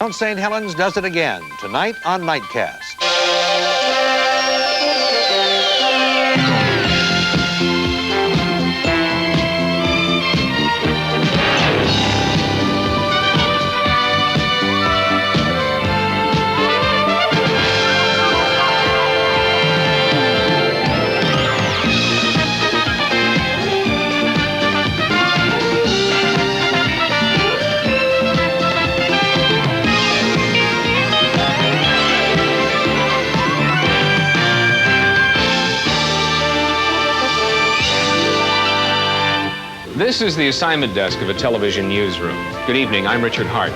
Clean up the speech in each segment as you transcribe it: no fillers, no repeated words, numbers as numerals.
Mount St. Helens does it again, tonight on Nightcast. This is the assignment desk of a television newsroom. Good evening, I'm Richard Hart.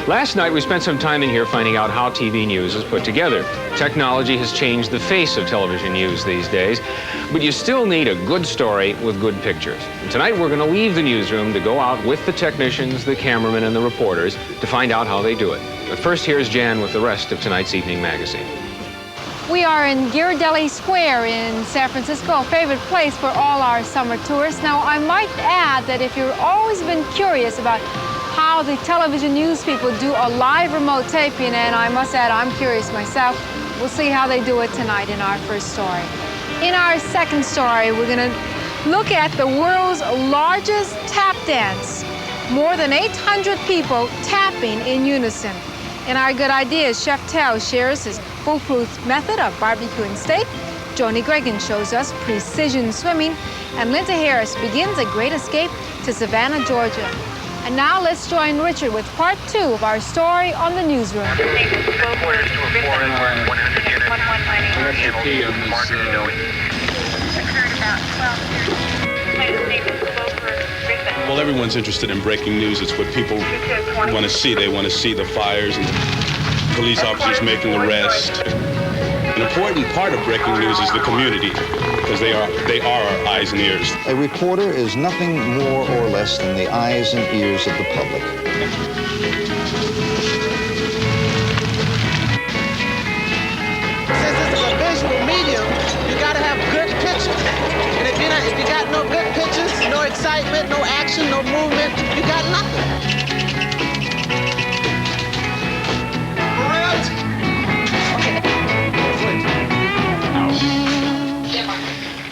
Last night we spent some time in here finding out how TV news is put together. Technology has changed the face of television news these days, but you still need a good story with good pictures. And tonight we're going to leave the newsroom to go out with the technicians, the cameramen, and the reporters to find out how they do it. But first, here's Jan with the rest of tonight's Evening Magazine. We are in Ghirardelli Square in San Francisco, a favorite place for all our summer tourists. Now, I might add that if you've always been curious about how the television news people do a live remote taping, and I must add, I'm curious myself, we'll see how they do it tonight in our first story. In our second story, we're going to look at the world's largest tap dance. More than 800 people tapping in unison. In our Good Ideas, Chef Tell shares his foolproof method of barbecuing steak. Joni Gregan shows us precision swimming. And Linda Harris begins a great escape to Savannah, Georgia. And now let's join Richard with part 2 of our story on the newsroom. Well, everyone's interested in breaking news. It's what people want to see. They want to see the fires and police officers making arrests. An important part of breaking news is the community, because they are our eyes and ears. A reporter is nothing more or less than the eyes and ears of the public. Since this is a visual medium, you got to have good pictures. And if you got no good pictures, no excitement, no action, no movement, you got nothing.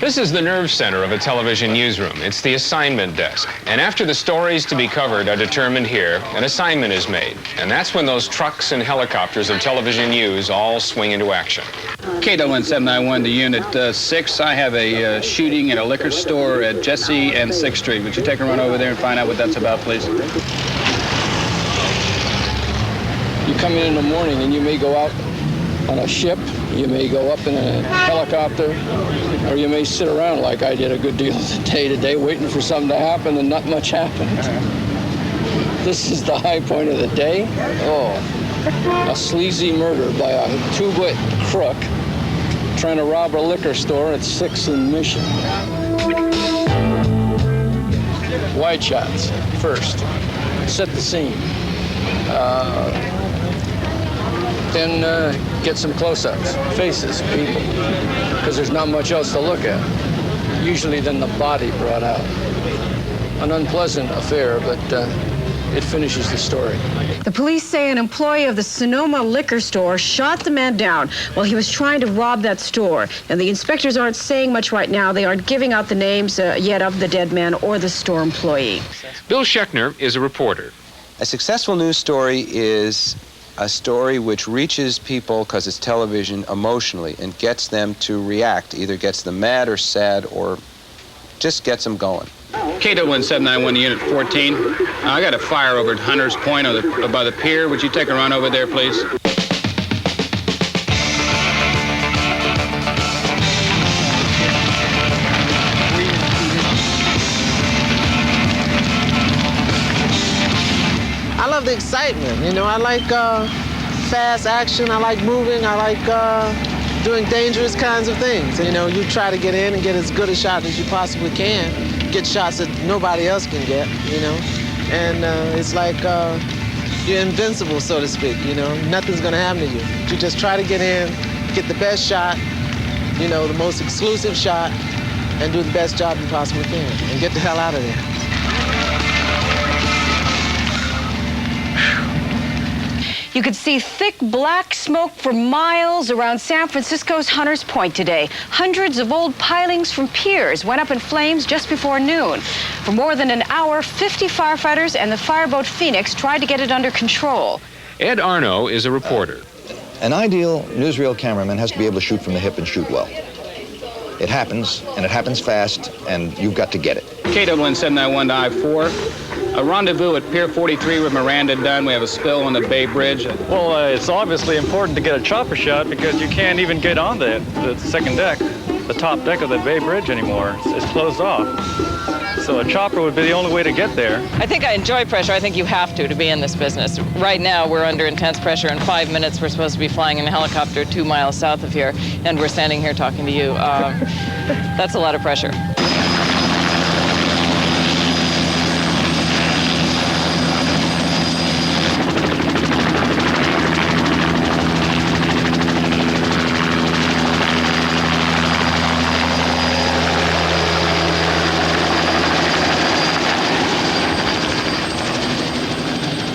This is the nerve center of a television newsroom. It's the assignment desk. And after the stories to be covered are determined here, an assignment is made. And that's when those trucks and helicopters of television news all swing into action. KPIX to Unit 6. I have a shooting at a liquor store at Jesse and 6th Street. Would you take a run over there and find out what that's about, please? You come in the morning and you may go out on a ship, you may go up in a helicopter, or you may sit around like I did a good deal of the day today waiting for something to happen and not much happened. This is the high point of the day. Oh, a sleazy murder by a 2-wit crook trying to rob a liquor store at 6th and Mission. Wide shots first. Set the scene. Then get some close-ups, faces, people, because there's not much else to look at. Usually then the body brought out. An unpleasant affair, but it finishes the story. The police say an employee of the Sonoma liquor store shot the man down while he was trying to rob that store. And the inspectors aren't saying much right now. They aren't giving out the names yet of the dead man or the store employee. Bill Scheckner is a reporter. A successful news story is a story which reaches people, because it's television, emotionally and gets them to react, either gets them mad or sad or just gets them going. KPIX to Unit 14. I got a fire over at Hunter's Point by the pier. Would you take a run over there, please? I love the excitement, you know. I like fast action, I like moving, I like doing dangerous kinds of things. You know, you try to get in and get as good a shot as you possibly can. Get shots that nobody else can get, you know. And it's like you're invincible, so to speak, you know. Nothing's gonna happen to you. You just try to get in, get the best shot, you know, the most exclusive shot, and do the best job you possibly can, and get the hell out of there. You could see thick black smoke for miles around San Francisco's Hunters Point today. Hundreds of old pilings from piers went up in flames just before noon. For more than an hour, 50 firefighters and the fireboat Phoenix tried to get it under control. Ed Arno is a reporter. An ideal newsreel cameraman has to be able to shoot from the hip and shoot well. It happens, and it happens fast, and you've got to get it. KWN 791 to I-4. A rendezvous at Pier 43 with Miranda Dunn. We have a spill on the Bay Bridge. Well, it's obviously important to get a chopper shot because you can't even get on the second deck, the top deck of the Bay Bridge anymore. It's closed off. So a chopper would be the only way to get there. I think I enjoy pressure. I think you have to be in this business. Right now, we're under intense pressure. In 5 minutes, we're supposed to be flying in a helicopter 2 miles south of here, and we're standing here talking to you. That's a lot of pressure.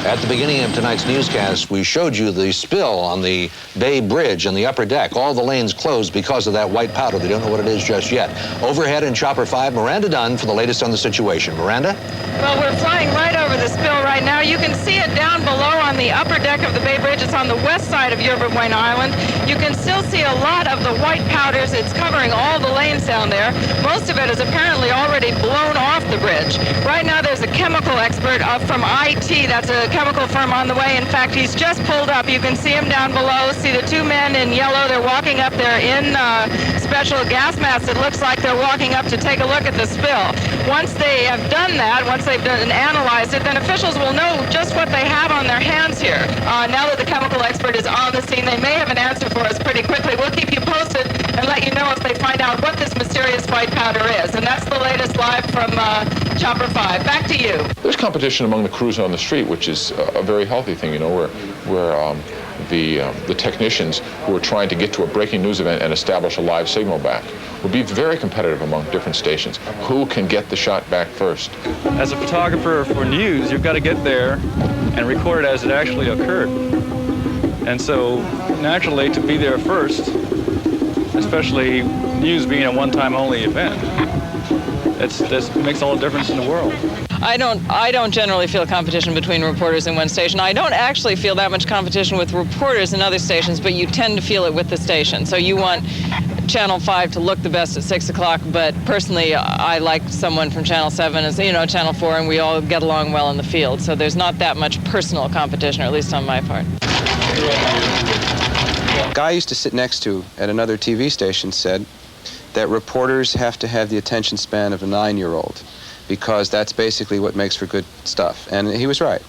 At the beginning of tonight's newscast, we showed you the spill on the Bay Bridge and the upper deck. All the lanes closed because of that white powder. They don't know what it is just yet. Overhead in Chopper 5, Miranda Dunn for the latest on the situation. Miranda? Well, we're flying right over the spill right now. You can see it down below on the upper deck of the Bay Bridge. It's on the west side of Yerba Buena Island. You can still see a lot of the white powders. It's covering all the lanes down there. Most of it is apparently already blown off the bridge. Right now, there's a chemical expert from IT. That's a chemical firm on the way. In fact, he's just pulled up. You can see him down below. See the two men in yellow. They're walking up there in special gas masks. It looks like they're walking up to take a look at the spill. Once they have done that, once they've done and analyzed it, then officials will know just what they have on their hands here. Now that the chemical expert is on the scene, they may have an answer for us pretty quickly. We'll keep you posted and let you know if they find out what this mysterious white powder is. And that's the latest live from Chopper 5. Back to you. There's competition among the crews on the street, which is a very healthy thing, you know, where the technicians who are trying to get to a breaking news event and establish a live signal back will be very competitive among different stations. Who can get the shot back first? As a photographer for news, you've got to get there and record it as it actually occurred. And so, naturally, to be there first, especially news being a one-time only event, that makes all the difference in the world. I don't generally feel competition between reporters in one station. I don't actually feel that much competition with reporters in other stations, but you tend to feel it with the station. So you want Channel 5 to look the best at 6 o'clock, but personally, I like someone from Channel 7 as, you know, Channel 4, and we all get along well in the field. So there's not that much personal competition, or at least on my part. A guy I used to sit next to at another TV station said that reporters have to have the attention span of a 9-year-old because that's basically what makes for good stuff. And he was right.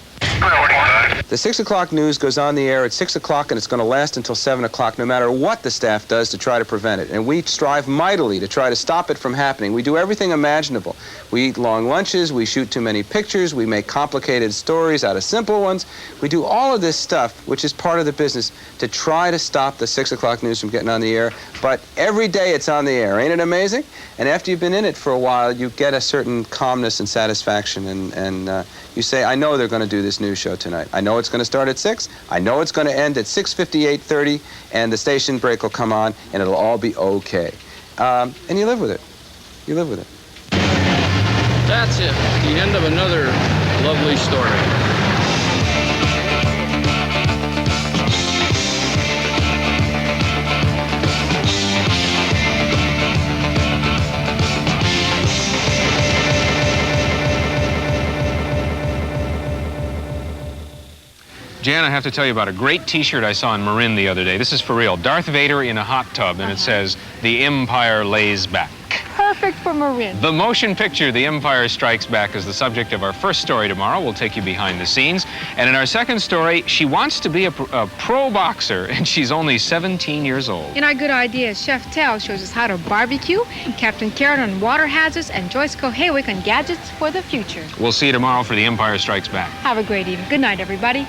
The 6 o'clock news goes on the air at 6 o'clock, and it's going to last until 7 o'clock, no matter what the staff does to try to prevent it. And we strive mightily to try to stop it from happening. We do everything imaginable. We eat long lunches, we shoot too many pictures, we make complicated stories out of simple ones. We do all of this stuff, which is part of the business, to try to stop the 6 o'clock news from getting on the air. But every day it's on the air. Ain't it amazing? And after you've been in it for a while, you get a certain calmness and satisfaction, and you say, I know they're going to do this news show tonight. I know it's going to start at 6. I know it's going to end at 6:58:30, and the station break will come on, and it'll all be okay. And you live with it. You live with it. That's it. The end of another lovely story. Jan, I have to tell you about a great T-shirt I saw in Marin the other day. This is for real. Darth Vader in a hot tub, and it says, "The Empire Lays Back." Perfect for Marin. The motion picture, The Empire Strikes Back, is the subject of our first story tomorrow. We'll take you behind the scenes. And in our second story, she wants to be a pro boxer, and she's only 17 years old. In our Good Ideas, Chef Tell shows us how to barbecue, Captain Carrot on water hazards, and Joyce Kohaywick on gadgets for the future. We'll see you tomorrow for The Empire Strikes Back. Have a great evening. Good night, everybody.